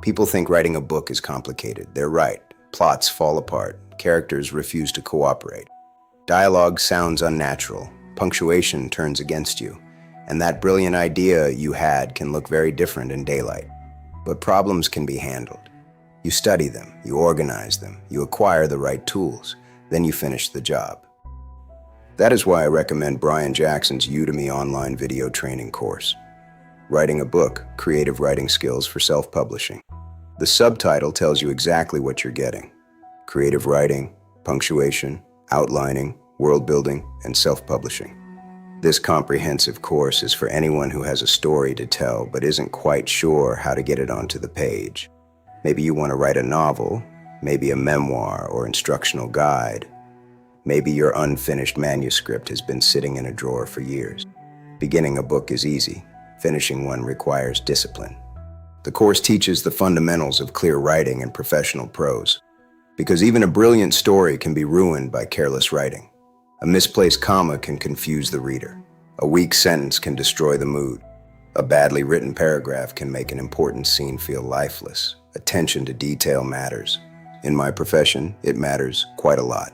People think writing a book is complicated. They're right. Plots fall apart. Characters refuse to cooperate. Dialogue sounds unnatural. Punctuation turns against you. And that brilliant idea you had can look very different in daylight. But problems can be handled. You study them, you organize them, you acquire the right tools, then you finish the job. That is why I recommend Brian Jackson's Udemy online video training course, Writing a Book, Creative Writing Skills for Self-Publishing. The subtitle tells you exactly what you're getting: creative writing, punctuation, outlining, world building, and self-publishing. This comprehensive course is for anyone who has a story to tell but isn't quite sure how to get it onto the page. Maybe you want to write a novel, maybe a memoir or instructional guide. Maybe your unfinished manuscript has been sitting in a drawer for years. Beginning a book is easy. Finishing one requires discipline. The course teaches the fundamentals of clear writing and professional prose, because even a brilliant story can be ruined by careless writing. A misplaced comma can confuse the reader. A weak sentence can destroy the mood. A badly written paragraph can make an important scene feel lifeless. Attention to detail matters. In my profession, it matters quite a lot.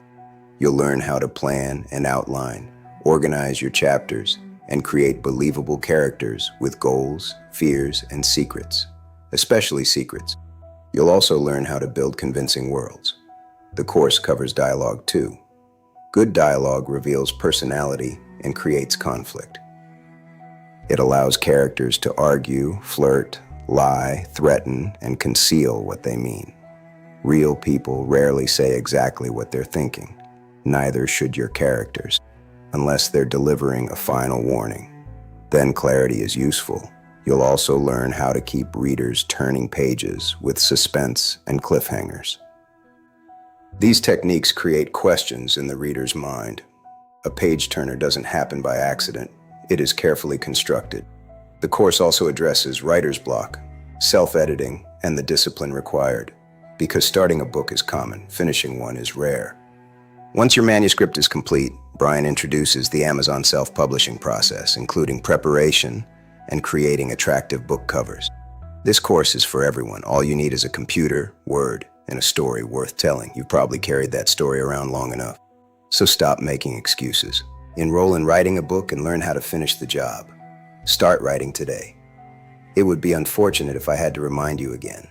You'll learn how to plan and outline, organize your chapters, and create believable characters with goals, fears, and secrets, especially secrets. You'll also learn how to build convincing worlds. The course covers dialogue too. Good dialogue reveals personality and creates conflict. It allows characters to argue, flirt, lie, threaten, and conceal what they mean. Real people rarely say exactly what they're thinking. Neither should your characters, unless they're delivering a final warning. Then clarity is useful. You'll also learn how to keep readers turning pages with suspense and cliffhangers. These techniques create questions in the reader's mind. A page turner doesn't happen by accident. It is carefully constructed. The course also addresses writer's block, self-editing, and the discipline required. Because starting a book is common, finishing one is rare. Once your manuscript is complete, Brian introduces the Amazon self-publishing process, including preparation and creating attractive book covers. This course is for everyone. All you need is a computer, Word, and a story worth telling. You've probably carried that story around long enough. So stop making excuses. Enroll in writing a book and learn how to finish the job. Start writing today. It would be unfortunate if I had to remind you again.